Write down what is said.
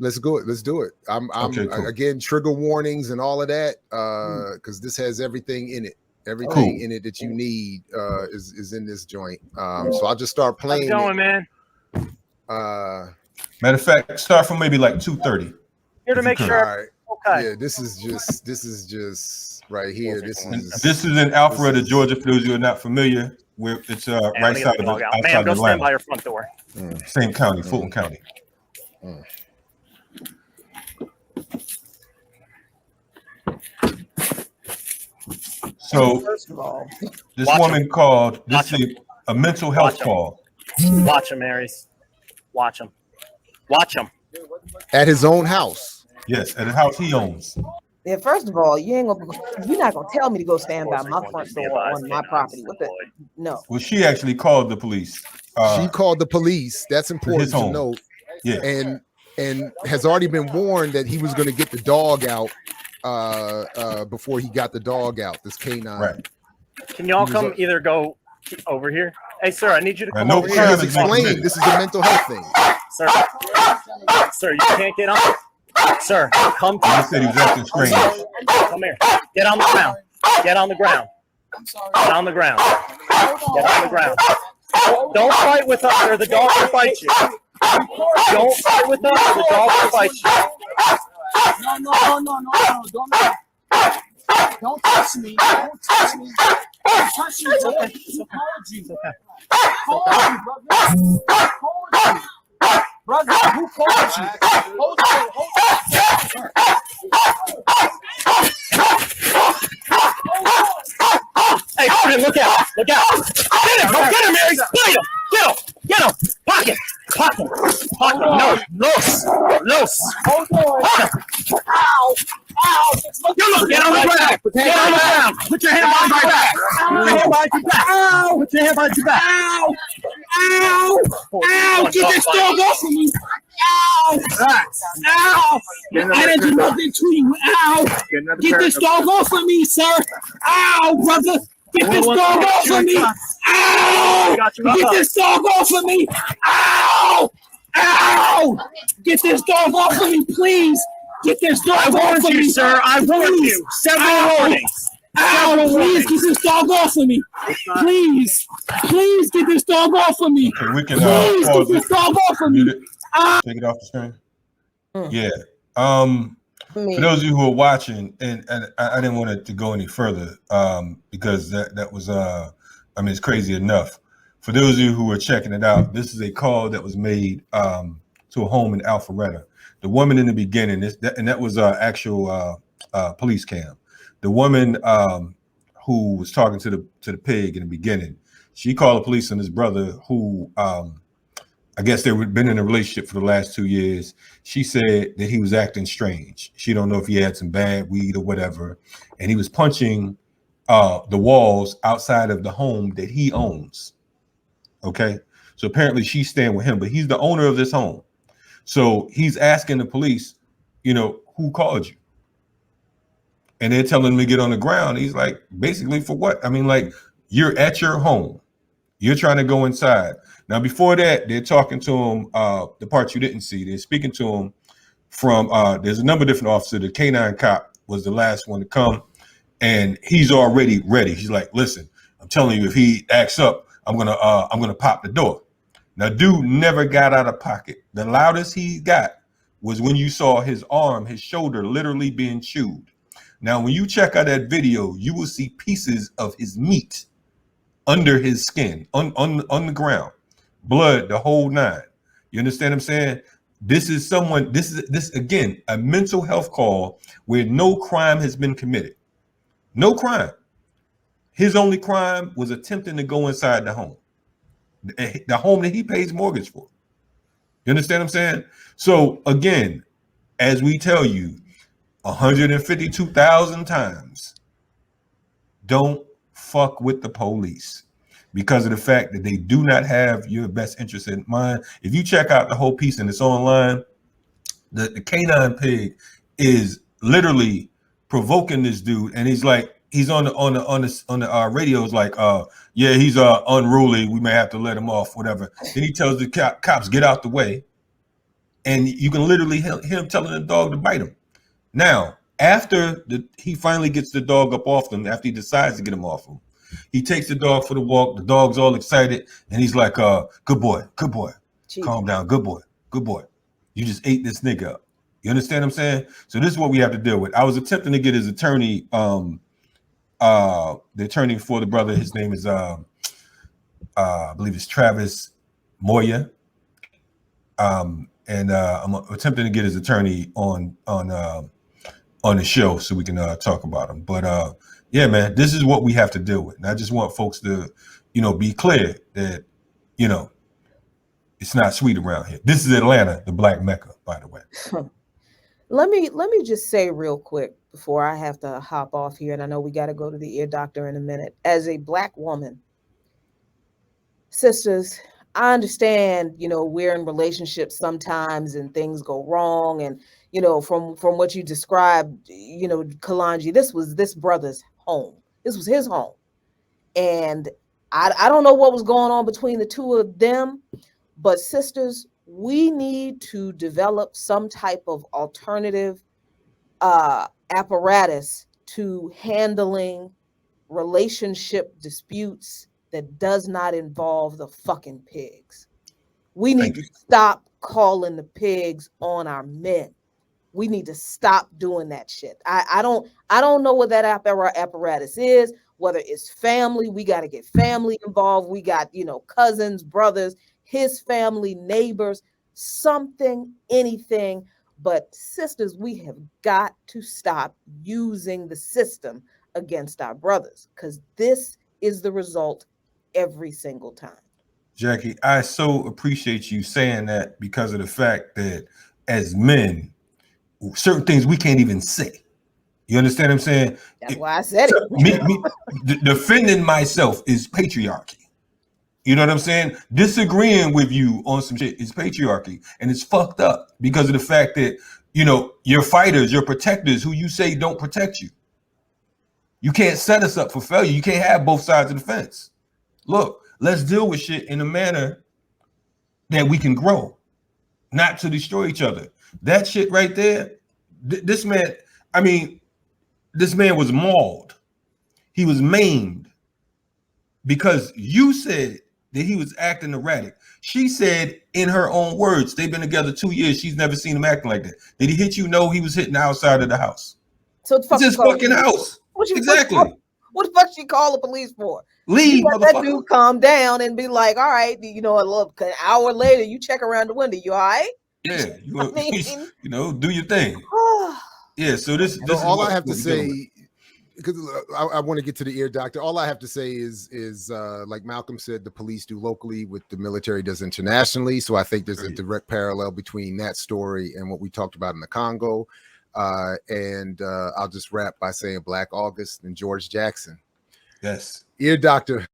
Let's go. Let's do it. I'm Okay, cool. Again, trigger warnings and all of that, because this has everything in it. Everything in it that you need is in this joint. So I'll just start playing. How's it going, man? Matter of fact, start from maybe like 2:30. Here to make sure. All right. Okay. Yeah, this is just right here. This is in Alpharetta, Georgia. For those who are not familiar, where it's right side of the man, go stand by your front door. Same county, Fulton County. So First of all, this woman called. This is a mental health call. Watch him, Aries. Watch him. Watch him. At his own house. Yes, at a house he owns. Yeah, first of all, you're not gonna tell me to go stand by my front door on my property. What the? No. Well, she actually called the police. She called the police. That's important to note. Yeah. And has already been warned that he was going to get the dog out before he got the dog out. This canine. Right. Can y'all come either go over here? Hey, sir, I need you to come over here. here. Explain. This is a mental health thing. Sir, you can't get up. Sir, come to He said he was acting strange. Come here. Get on the ground. Get on the ground. Get on the ground. Get on the ground. Don't fight with us or the dog will bite you. Don't fight with us or the dog will bite you. No. Don't touch me. Don't touch me. Don't touch me. Who called you? Brother, who called you? Hold Hey, Jordan, look out. Look out. Get him. Get him, Mary. Get him. Pocket. No. Los. Hold on. Ow. Get on the ground. Get on the ground. Put your hand behind your back. Put your hand behind your back. Ow. Get this dog off of me. Ow. I didn't do nothing to you. Ow. Get this dog off of me, sir. Ow, brother. Get this dog off of me. Ow. Get this dog off of me. Ow. Get this dog off of me, please. Get this dog off of me, sir. I warned you. Several warnings. Ow, please get this dog off of me. Please get this dog off of me. Okay, we can please get this dog off of me. Take it off the screen. Yeah. For those of you who are watching, and I didn't want it to go any further because that was it's crazy enough. For those of you who are checking it out, this is a call that was made to a home in Alpharetta. The woman in the beginning, that was actual police cam. The woman who was talking to the pig in the beginning, she called the police on his brother who I guess they've been in a relationship for the last 2 years. She said that he was acting strange. She don't know if he had some bad weed or whatever. And he was punching the walls outside of the home that he owns. Okay. So apparently she's staying with him, but he's the owner of this home. So he's asking the police, who called you? And they're telling him to get on the ground. He's like, basically for what? I mean, like, you're at your home. You're trying to go inside. Now, before that, they're talking to him, the part you didn't see. They're speaking to him from, there's a number of different officers. The canine cop was the last one to come, and he's already ready. He's like, listen, I'm telling you, if he acts up, I'm gonna pop the door. Now, dude never got out of pocket. The loudest he got was when you saw his arm, his shoulder literally being chewed. Now, when you check out that video, you will see pieces of his meat under his skin, on the ground, blood, the whole nine. You understand what I'm saying? This is again, a mental health call where no crime has been committed. No crime. His only crime was attempting to go inside the home that he pays mortgage for. You understand what I'm saying? So again, as we tell you 152,000 times, don't fuck with the police because of the fact that they do not have your best interest in mind. If you check out the whole piece and it's online, the canine pig is literally provoking this dude, and he's like, he's on the radios like, yeah, he's unruly. We may have to let him off, whatever. Then he tells the cops, get out the way. and you can literally hear him telling the dog to bite him. Now, after he finally gets the dog up off them, after he decides to get him off him, he takes the dog for the walk. The dog's all excited, and he's like, good boy, Jeez. calm down, good boy. You just ate this nigga up. You understand what I'm saying? So this is what we have to deal with. I was attempting to get his attorney, the attorney for the brother. His name is, I believe it's Travis Moya. And I'm attempting to get his attorney on the show so we can talk about him. But yeah, man, this is what we have to deal with. And I just want folks to, be clear that, it's not sweet around here. This is Atlanta, the Black Mecca, by the way. Let me just say real quick before I have to hop off here, and I know we got to go to the ear doctor in a minute. As a Black woman, sisters, I understand, we're in relationships sometimes and things go wrong. And, from what you described, Kalanji, this was this brother's home. This was his home. And I don't know what was going on between the two of them, but sisters, we need to develop some type of alternative apparatus to handling relationship disputes that does not involve the fucking pigs. We need to stop calling the pigs on our men. We need to stop doing that shit. I don't know what that apparatus is, whether it's family, we got to get family involved. We got, cousins, brothers, his family, neighbors, something, anything. But sisters, we have got to stop using the system against our brothers, because this is the result every single time. Jackie, I so appreciate you saying that, because of the fact that as men, certain things we can't even say. You understand what I'm saying? That's why I said it. Defending myself is patriarchy. You know what I'm saying? Disagreeing with you on some shit is patriarchy, and it's fucked up because of the fact that, your fighters, your protectors, who you say don't protect you. You can't set us up for failure. You can't have both sides of the fence. Look, let's deal with shit in a manner that we can grow, not to destroy each other. That shit right there, this man was mauled. He was maimed because you said that he was acting erratic. She said, in her own words, they've been together 2 years. She's never seen him acting like that. Did he hit you? No, he was hitting the outside of the house. So it's his fucking house. Exactly. What the fuck she call the police for? Leave, let that dude calm down and be like, all right, an hour later, you check around the window. You all right? Yeah. Do your thing. Yeah. So this all I have to say, because I want to get to the ear doctor. All I have to say is like Malcolm said, the police do locally what the military does internationally. So I think there's a direct parallel between that story and what we talked about in the Congo. And I'll just wrap by saying Black August and George Jackson. Yes. Ear doctor.